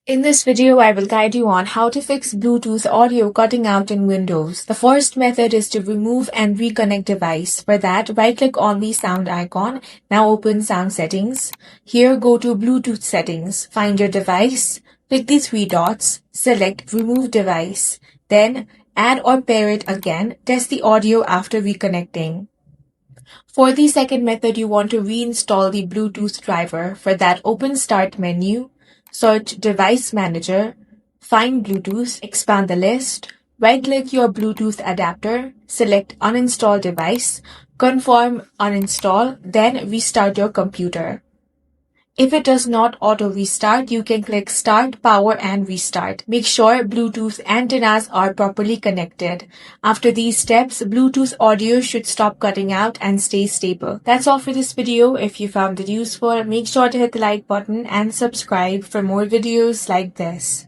In this video, I will guide you on how to fix Bluetooth audio cutting out in Windows. The first method is to remove and reconnect device. For that, right-click on the sound icon. Now open Sound Settings. Here, go to Bluetooth Settings. Find your device. Click the three dots. Select Remove Device. Then, add or pair it again. Test the audio after reconnecting. For the second method, you want to reinstall the Bluetooth driver. For that, open Start menu, search Device Manager, find Bluetooth, expand the list, right-click your Bluetooth adapter, select Uninstall device, confirm Uninstall, then restart your computer. If it does not auto-restart, you can click Start, Power and Restart. Make sure Bluetooth antennas are properly connected. After these steps, Bluetooth audio should stop cutting out and stay stable. That's all for this video. If you found it useful, make sure to hit the like button and subscribe for more videos like this.